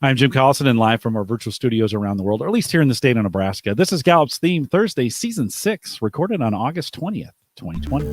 I'm Jim Collison and live from our virtual studios around the world, or at least here in the state of Nebraska. This is Gallup's Theme Thursday, Season 6, recorded on August 20th, 2020.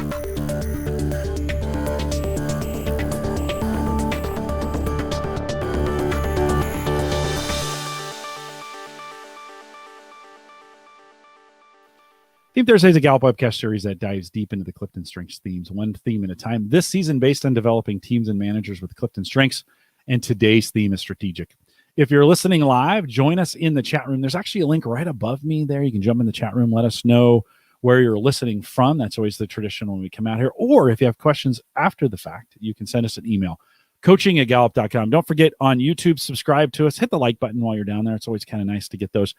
Theme Thursday is a Gallup webcast series that dives deep into the CliftonStrengths themes, one theme at a time. This season based on developing teams and managers with CliftonStrengths, and today's theme is strategic. If you're listening live, join us in the chat room. There's actually a link right above me there. You can jump in the chat room, let us know where you're listening from. That's always the tradition when we come out here. Or if you have questions after the fact, you can send us an email, coaching@gallup.com. Don't forget on YouTube, subscribe to us. Hit the like button while you're down there. It's always kind of nice to get those.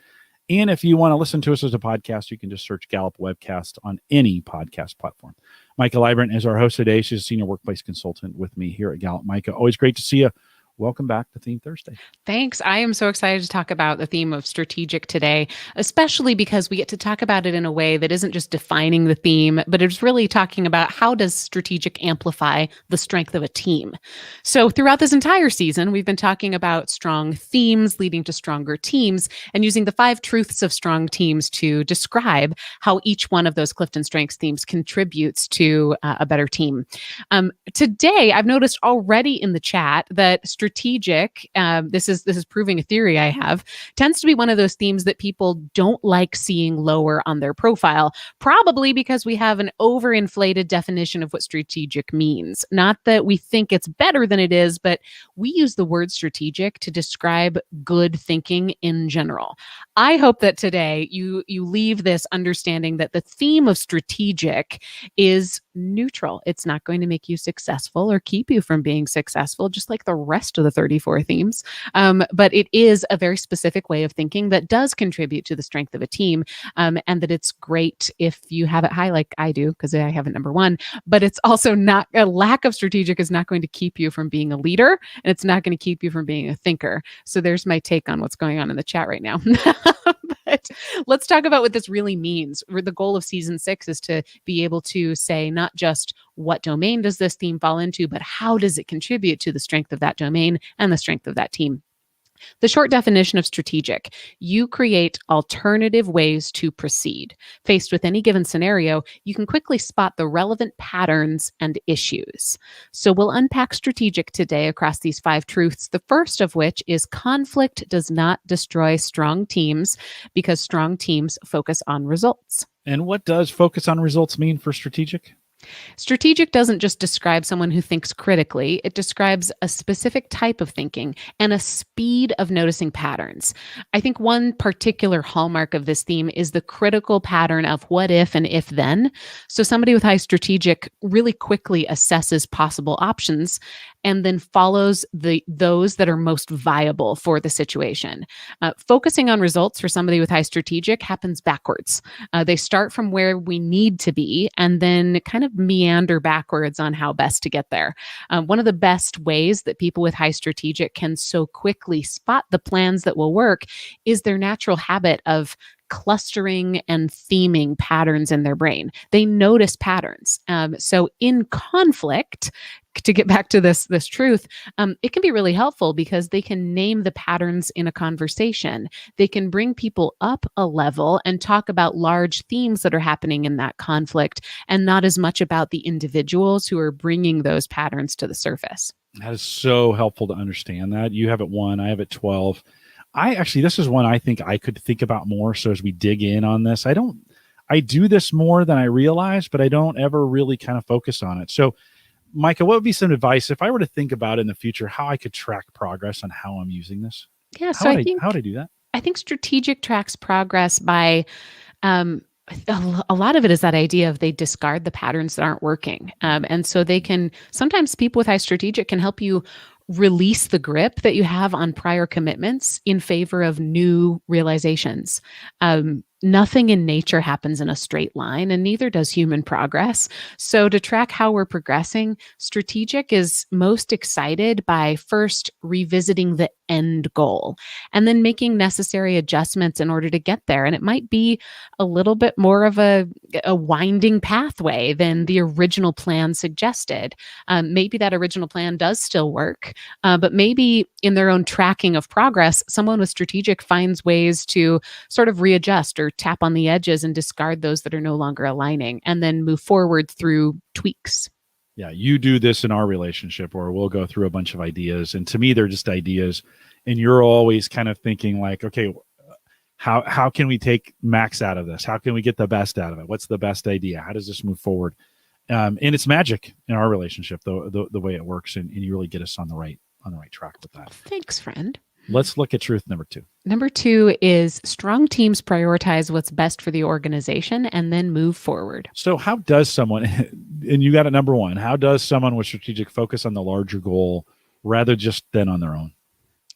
And if you want to listen to us as a podcast, you can just search Gallup Webcast on any podcast platform. Micah Librant is our host today. She's a senior workplace consultant with me here at Gallup. Micah, always great to see you. Welcome back to Theme Thursday. Thanks. I am so excited to talk about the theme of strategic today, especially because we get to talk about it in a way that isn't just defining the theme, but it's really talking about how does strategic amplify the strength of a team. So throughout this entire season, we've been talking about strong themes leading to stronger teams and using the 5 truths of strong teams to describe how each one of those CliftonStrengths themes contributes to a better team. Today, I've noticed already in the chat that strategic, this is proving a theory I have, tends to be one of those themes that people don't like seeing lower on their profile, probably because we have an overinflated definition of what strategic means. Not that we think it's better than it is, but we use the word strategic to describe good thinking in general. I hope that today you leave this understanding that the theme of strategic is neutral. It's not going to make you successful or keep you from being successful, just like the rest of the 34 themes. But it is a very specific way of thinking that does contribute to the strength of a team, and that it's great if you have it high like I do, because I have it number 1. But it's also not, a lack of strategic is not going to keep you from being a leader, and it's not going to keep you from being a thinker. So there's my take on what's going on in the chat right now. But let's talk about what this really means. The goal of season 6 is to be able to say not just what domain does this theme fall into, but how does it contribute to the strength of that domain and the strength of that team. The short definition of strategic: you create alternative ways to proceed. Faced with any given scenario, you can quickly spot the relevant patterns and issues. So we'll unpack strategic today across these 5 truths, the first of which is conflict does not destroy strong teams because strong teams focus on results. And what does focus on results mean for strategic? Strategic doesn't just describe someone who thinks critically. It describes a specific type of thinking and a speed of noticing patterns. I think one particular hallmark of this theme is the critical pattern of what if and if then. So somebody with high strategic really quickly assesses possible options and then follows those that are most viable for the situation. Focusing on results for somebody with high strategic happens backwards. They start from where we need to be and then kind of meander backwards on how best to get there. One of the best ways that people with high strategic can so quickly spot the plans that will work is their natural habit of clustering and theming patterns in their brain. They notice patterns. So in conflict, to get back to this truth, it can be really helpful because they can name the patterns in a conversation. They can bring people up a level and talk about large themes that are happening in that conflict and not as much about the individuals who are bringing those patterns to the surface. That is so helpful to understand that. You have it 1, I have it 12. This is one I think I could think about more. So as we dig in on this, I do this more than I realize, but I don't ever really kind of focus on it. So Micah, what would be some advice if I were to think about in the future how I could track progress on how I'm using this? Yeah, how would I do that? I think strategic tracks progress by a lot of it is that idea of they discard the patterns that aren't working. And so they can, sometimes people with high strategic can help you release the grip that you have on prior commitments in favor of new realizations. Nothing in nature happens in a straight line, and neither does human progress. So, to track how we're progressing, strategic is most excited by first revisiting the end goal and then making necessary adjustments in order to get there. And it might be a little bit more of a winding pathway than the original plan suggested. Maybe that original plan does still work, but maybe in their own tracking of progress, someone with strategic finds ways to sort of readjust or tap on the edges and discard those that are no longer aligning and then move forward through tweaks. Yeah, you do this in our relationship where we'll go through a bunch of ideas. And to me, they're just ideas. And you're always kind of thinking like, okay, how can we take max out of this? How can we get the best out of it? What's the best idea? How does this move forward? And it's magic in our relationship, the way it works. And you really get us on the right track with that. Thanks, friend. Let's look at truth number 2. Number 2 is strong teams prioritize what's best for the organization and then move forward. So how does someone, and you got it number 1, how does someone with strategic focus on the larger goal rather just than on their own?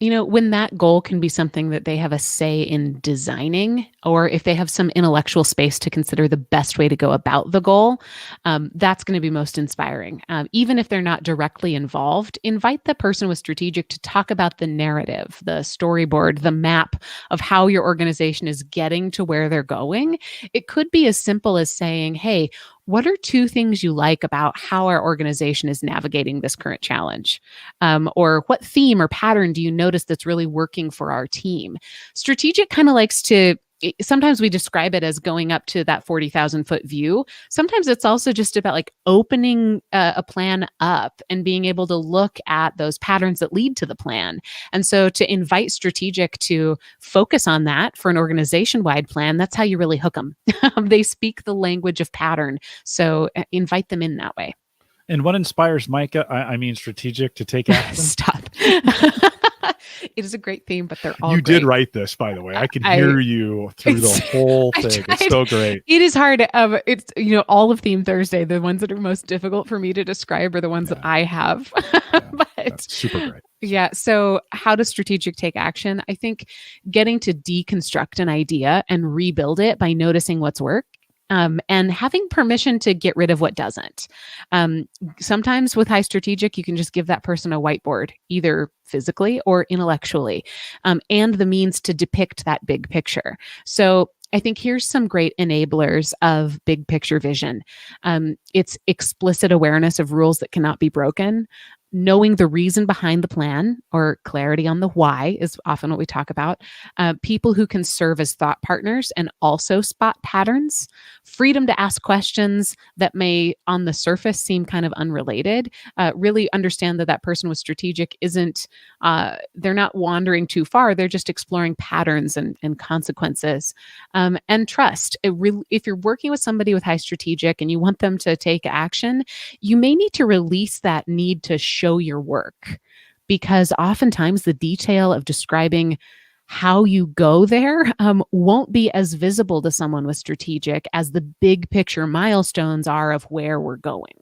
When that goal can be something that they have a say in designing, or if they have some intellectual space to consider the best way to go about the goal, that's going to be most inspiring. Even if they're not directly involved, invite the person with strategic to talk about the narrative, the storyboard, the map of how your organization is getting to where they're going. It could be as simple as saying, hey, what are 2 things you like about how our organization is navigating this current challenge? Or what theme or pattern do you notice that's really working for our team? Strategic kind of likes to, sometimes we describe it as going up to that 40,000 foot view. Sometimes it's also just about like opening a plan up and being able to look at those patterns that lead to the plan. And so to invite strategic to focus on that for an organization-wide plan, that's how you really hook them. They speak the language of pattern. So invite them in that way. And what inspires Micah, strategic, to take action? Stop. It is a great theme, but they're all You great. did write this, by the way. I can hear you through the whole thing. It's so great. It is hard. It's, all of Theme Thursday, the ones that are most difficult for me to describe are the ones that I have. But that's super great. Yeah. So how does strategic take action? I think getting to deconstruct an idea and rebuild it by noticing what's worked. And having permission to get rid of what doesn't. Sometimes with high strategic, you can just give that person a whiteboard, either physically or intellectually, and the means to depict that big picture. So I think here's some great enablers of big picture vision. It's explicit awareness of rules that cannot be broken. Knowing the reason behind the plan, or clarity on the why, is often what we talk about. People who can serve as thought partners and also spot patterns. Freedom to ask questions that may on the surface seem kind of unrelated. Really understand that person with strategic isn't, they're not wandering too far. They're just exploring patterns and consequences. And trust. If you're working with somebody with high strategic and you want them to take action, you may need to release that need to show your work, because oftentimes the detail of describing how you go there won't be as visible to someone with strategic as the big picture milestones are of where we're going.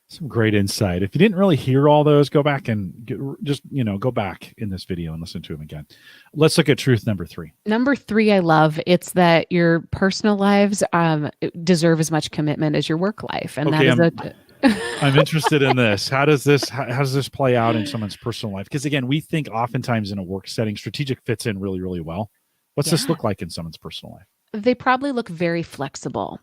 Some great insight. If you didn't really hear all those, go back and go back in this video and listen to them again. Let's look at truth number 3. Number 3, I love. It's that your personal lives deserve as much commitment as your work life, and okay, that is I'm interested in this. How does this play out in someone's personal life? Because again, we think oftentimes in a work setting, strategic fits in really, really well. What's this look like in someone's personal life? They probably look very flexible.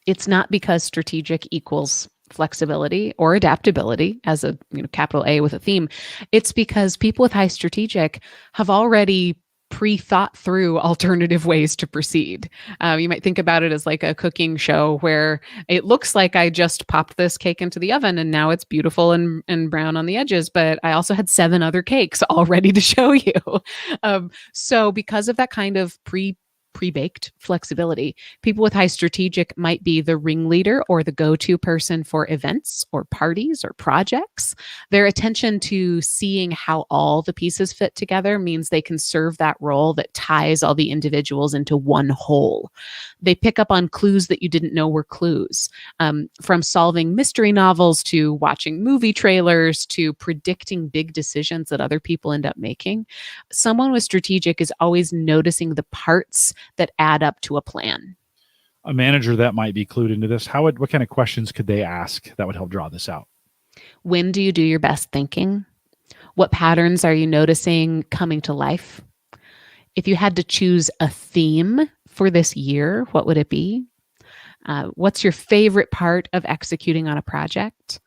It's not because strategic equals flexibility or adaptability as a capital A with a theme. It's because people with high strategic have already pre-thought through alternative ways to proceed. You might think about it as like a cooking show where it looks like I just popped this cake into the oven and now it's beautiful and brown on the edges, but I also had 7 other cakes all ready to show you. So because of that kind of pre-baked flexibility. People with high strategic might be the ringleader or the go-to person for events or parties or projects. Their attention to seeing how all the pieces fit together means they can serve that role that ties all the individuals into one whole. They pick up on clues that you didn't know were clues, from solving mystery novels to watching movie trailers to predicting big decisions that other people end up making. Someone with strategic is always noticing the parts that add up to a plan. A manager that might be clued into this, what kind of questions could they ask that would help draw this out? When do you do your best thinking? What patterns are you noticing coming to life? If you had to choose a theme for this year, what would it be? What's your favorite part of executing on a project?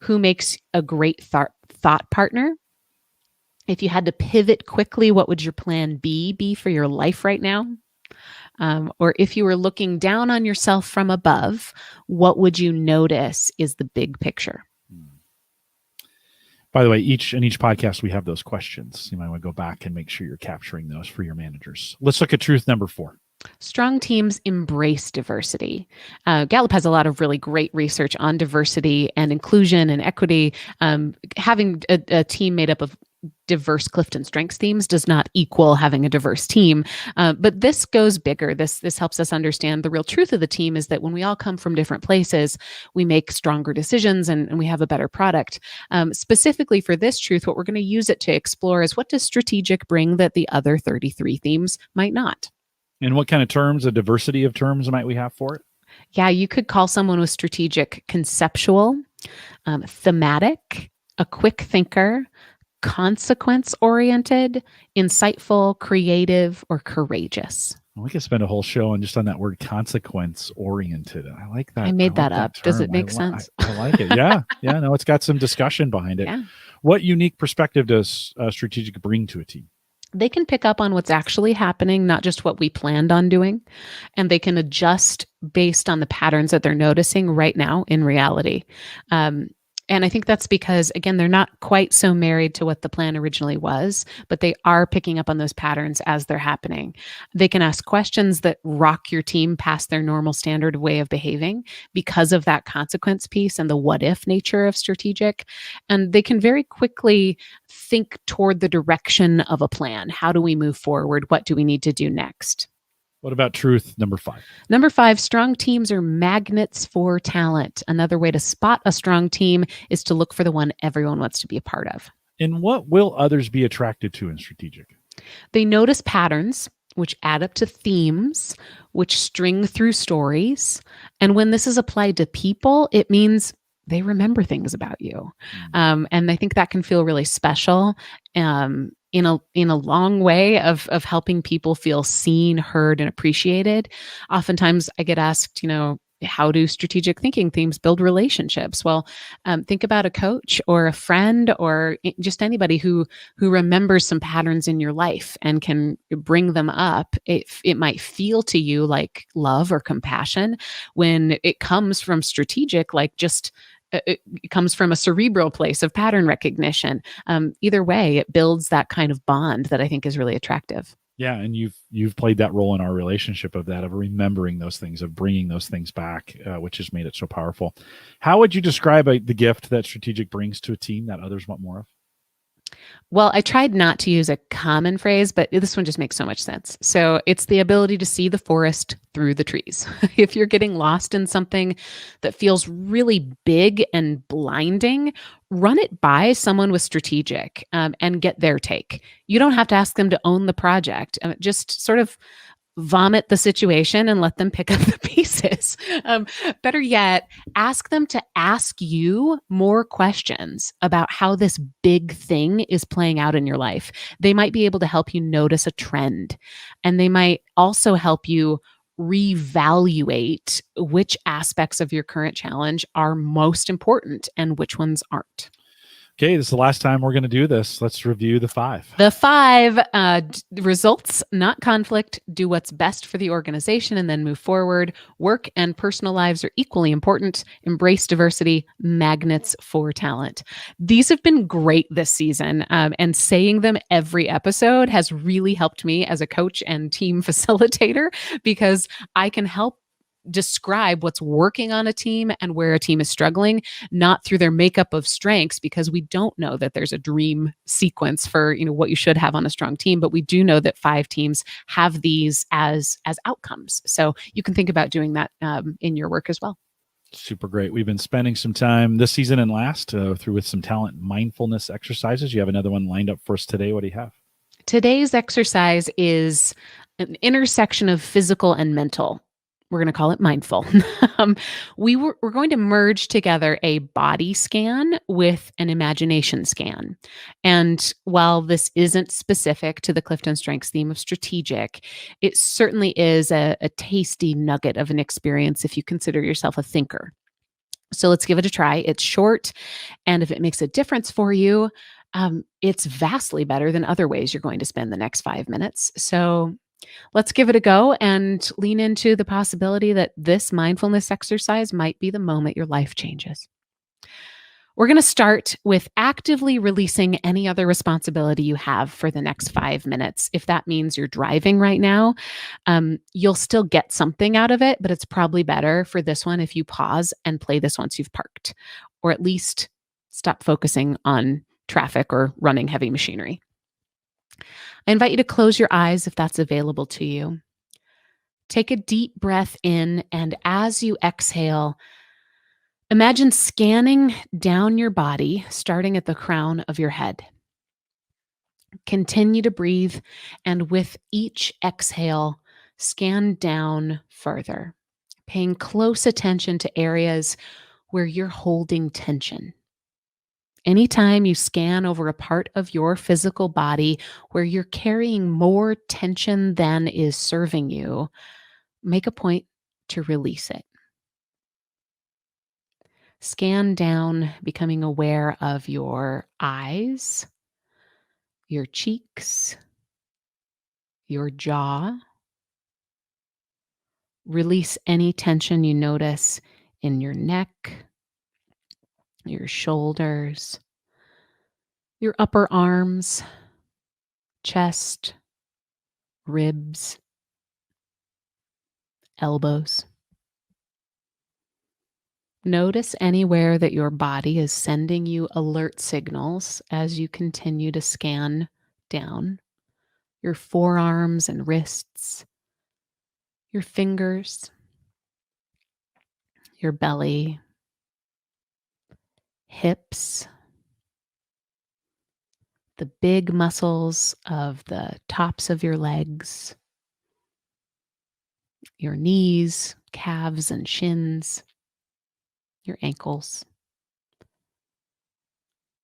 Who makes a great thought partner? If you had to pivot quickly, what would your plan B be for your life right now? Or if you were looking down on yourself from above, what would you notice is the big picture? By the way, in each podcast, we have those questions. You might want to go back and make sure you're capturing those for your managers. Let's look at truth number 4. Strong teams embrace diversity. Gallup has a lot of really great research on diversity and inclusion and equity. Having a team made up of diverse CliftonStrengths themes does not equal having a diverse team. But this goes bigger. This helps us understand the real truth of the team is that when we all come from different places, we make stronger decisions and we have a better product. Specifically for this truth, what we're going to use it to explore is, what does strategic bring that the other 33 themes might not? And what kind of terms, a diversity of terms might we have for it? Yeah, you could call someone with strategic conceptual, thematic, a quick thinker, consequence-oriented, insightful, creative, or courageous. We could spend a whole show on that word, consequence-oriented. I like that. I made that up. Does it make sense? I like it. Yeah. Yeah. No, it's got some discussion behind it. Yeah. What unique perspective does strategic bring to a team? They can pick up on what's actually happening, not just what we planned on doing, and they can adjust based on the patterns that they're noticing right now in reality. And I think that's because, again, they're not quite so married to what the plan originally was, but they are picking up on those patterns as they're happening. They can ask questions that rock your team past their normal standard way of behaving because of that consequence piece and the what if nature of strategic. And they can very quickly think toward the direction of a plan. How do we move forward? What do we need to do next? What about truth number 5? Number 5, strong teams are magnets for talent. Another way to spot a strong team is to look for the one everyone wants to be a part of. And what will others be attracted to in strategic? They notice patterns, which add up to themes, which string through stories. And when this is applied to people, it means they remember things about you. And I think that can feel really special. In a long way of helping people feel seen, heard, and appreciated. Oftentimes I get asked, how do strategic thinking themes build relationships? Well, think about a coach or a friend or just anybody who remembers some patterns in your life and can bring them up. It might feel to you like love or compassion when it comes from strategic, like just it comes from a cerebral place of pattern recognition. Either way, it builds that kind of bond that I think is really attractive. Yeah, and you've played that role in our relationship of remembering those things, of bringing those things back, which has made it so powerful. How would you describe the gift that strategic brings to a team that others want more of? Well, I tried not to use a common phrase, but this one just makes so much sense. So it's the ability to see the forest through the trees. If you're getting lost in something that feels really big and blinding, run it by someone with strategic and get their take. You don't have to ask them to own the project. Just sort of vomit the situation and let them pick up the pieces. Better yet, ask them to ask you more questions about how this big thing is playing out in your life. They might be able to help you notice a trend, and they might also help you reevaluate which aspects of your current challenge are most important and which ones aren't. Okay, this is the last time we're going to do this. Let's review the 5. The 5 results, not conflict. Do what's best for the organization and then move forward. Work and personal lives are equally important. Embrace diversity. Magnets for talent. These have been great this season, and saying them every episode has really helped me as a coach and team facilitator, because I can help describe what's working on a team and where a team is struggling, not through their makeup of strengths, because we don't know that there's a dream sequence for what you should have on a strong team, but we do know that 5 teams have these as outcomes. So you can think about doing that in your work as well. Super great. We've been spending some time this season and last through with some talent mindfulness exercises. You have another one lined up for us today. What do you have? Today's exercise is an intersection of physical and mental. We're going to call it mindful. We're going to merge together a body scan with an imagination scan. And while this isn't specific to the CliftonStrengths theme of strategic, it certainly is a tasty nugget of an experience if you consider yourself a thinker. So let's give it a try. It's short, and if it makes a difference for you, it's vastly better than other ways you're going to spend the next 5 minutes. So let's give it a go and lean into the possibility that this mindfulness exercise might be the moment your life changes. We're going to start with actively releasing any other responsibility you have for the next 5 minutes. If that means you're driving right now, you'll still get something out of it, but it's probably better for this one if you pause and play this once you've parked, or at least stop focusing on traffic or running heavy machinery. I invite you to close your eyes if that's available to you. Take a deep breath in, and as you exhale, imagine scanning down your body, starting at the crown of your head. Continue to breathe, and with each exhale, scan down further, paying close attention to areas where you're holding tension. Anytime you scan over a part of your physical body where you're carrying more tension than is serving you, make a point to release it. Scan down, becoming aware of your eyes, your cheeks, your jaw. Release any tension you notice in your neck, your shoulders, your upper arms, chest, ribs, elbows. Notice anywhere that your body is sending you alert signals as you continue to scan down. Your forearms and wrists, your fingers, your belly, hips, the big muscles of the tops of your legs, your knees, calves, and shins, your ankles.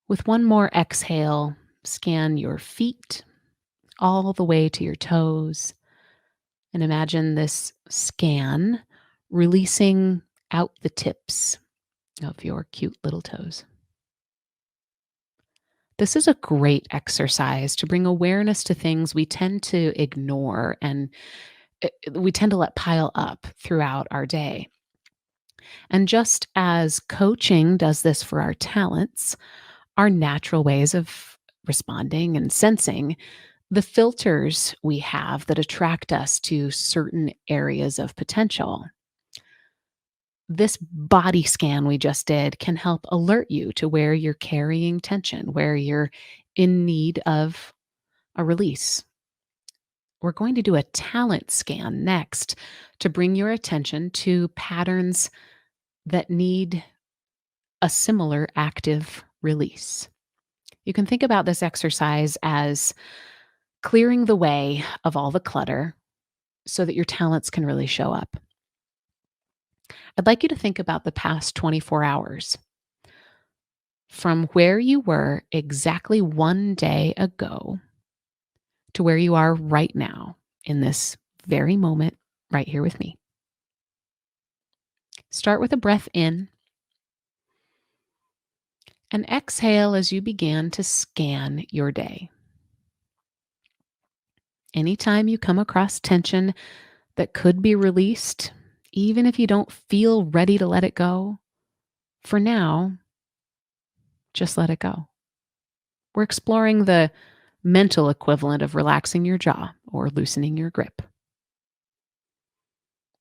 With one more exhale, scan your feet all the way to your toes, and imagine this scan releasing out the tips of your cute little toes. This is a great exercise to bring awareness to things we tend to ignore and we tend to let pile up throughout our day. And just as coaching does this for our talents, our natural ways of responding and sensing, the filters we have that attract us to certain areas of potential. This body scan we just did can help alert you to where you're carrying tension, where you're in need of a release. We're going to do a talent scan next to bring your attention to patterns that need a similar active release. You can think about this exercise as clearing the way of all the clutter so that your talents can really show up. I'd like you to think about the past 24 hours from where you were exactly one day ago to where you are right now in this very moment right here with me. Start with a breath in And exhale as you begin to scan your day. Anytime you come across tension that could be released, even if you don't feel ready to let it go, for now, just let it go. We're exploring the mental equivalent of relaxing your jaw or loosening your grip.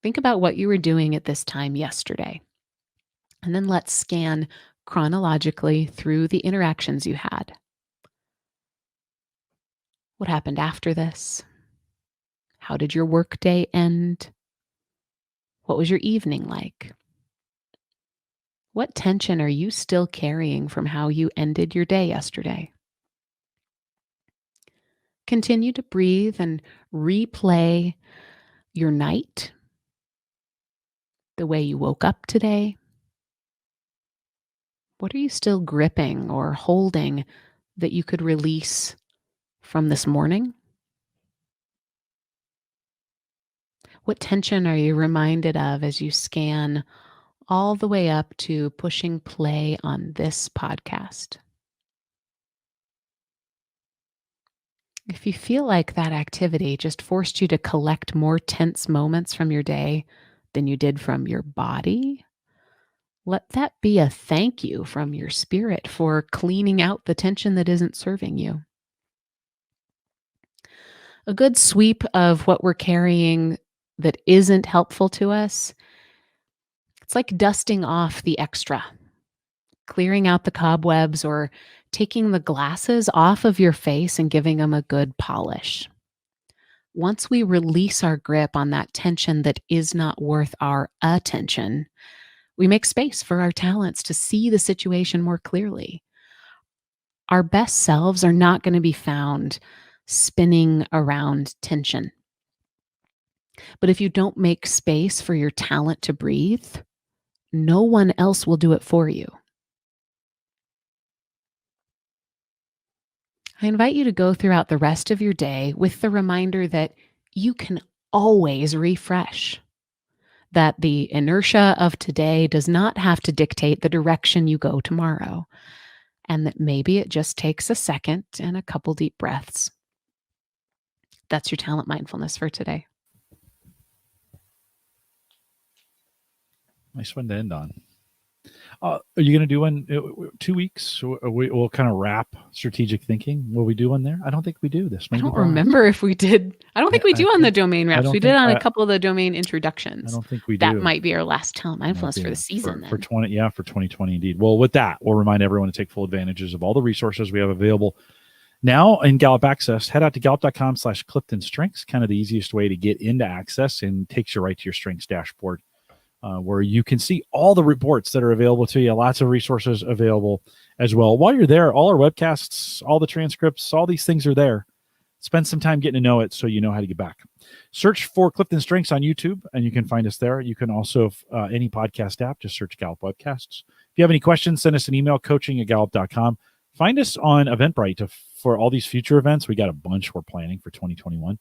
Think about what you were doing at this time yesterday, and then let's scan chronologically through the interactions you had. What happened after this? How did your workday end? What was your evening like? What tension are you still carrying from how you ended your day yesterday? Continue to breathe and replay your night, the way you woke up today. What are you still gripping or holding that you could release from this morning? What tension are you reminded of as you scan all the way up to pushing play on this podcast? If you feel like that activity just forced you to collect more tense moments from your day than you did from your body, let that be a thank you from your spirit for cleaning out the tension that isn't serving you. A good sweep of what we're carrying that isn't helpful to us, it's like dusting off the extra, clearing out the cobwebs, or taking the glasses off of your face and giving them a good polish. Once we release our grip on that tension that is not worth our attention, we make space for our talents to see the situation more clearly. Our best selves are not going to be found spinning around tension. But if you don't make space for your talent to breathe, no one else will do it for you. I invite you to go throughout the rest of your day with the reminder that you can always refresh, that the inertia of today does not have to dictate the direction you go tomorrow, and that maybe it just takes a second and a couple deep breaths. That's your talent mindfulness for today. Nice one to end on. Are you going to do one 2 weeks? We'll kind of wrap strategic thinking. Will we do one there? I don't think we do this. Maybe I don't remember if we did. I don't think we do on the domain wraps. We did on a couple of the domain introductions. I don't think we do. That might be our last talent mindfulness for the season. For 2020 indeed. Well, with that, we'll remind everyone to take full advantages of all the resources we have available now in Gallup Access. Head out to gallup.com/CliftonStrengths, kind of the easiest way to get into Access, and takes you right to your strengths dashboard. Where you can see all the reports that are available to you, lots of resources available as well. While you're there, all our webcasts, all the transcripts, all these things are there. Spend some time getting to know it so you know how to get back. Search for Clifton Strengths on YouTube, and you can find us there. You can also, any podcast app, just search Gallup Webcasts. If you have any questions, send us an email, coaching@gallup.com. Find us on Eventbrite for all these future events. We got a bunch we're planning for 2021.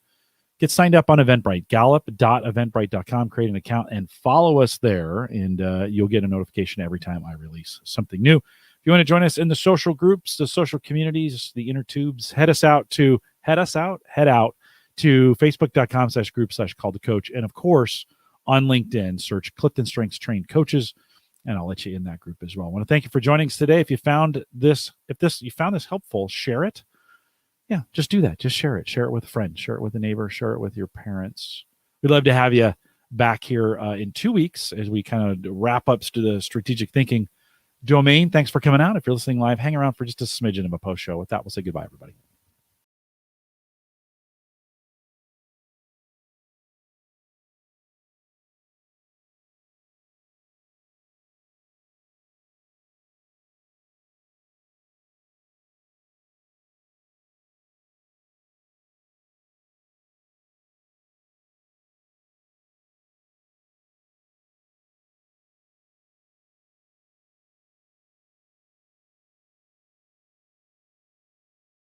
Get signed up on Eventbrite, gallup.eventbrite.com, create an account, and follow us there, and you'll get a notification every time I release something new. If you want to join us in the social groups, the social communities, the inner tubes, head out to facebook.com/group/call-to-coach. And of course, on LinkedIn, search Clifton Strengths Trained Coaches, and I'll let you in that group as well. I want to thank you for joining us today. If you found this helpful, share it. Yeah, just do that. Just share it. Share it with a friend. Share it with a neighbor. Share it with your parents. We'd love to have you back here in 2 weeks as we kind of wrap up to the strategic thinking domain. Thanks for coming out. If you're listening live, hang around for just a smidgen of a post show. With that, we'll say goodbye, everybody.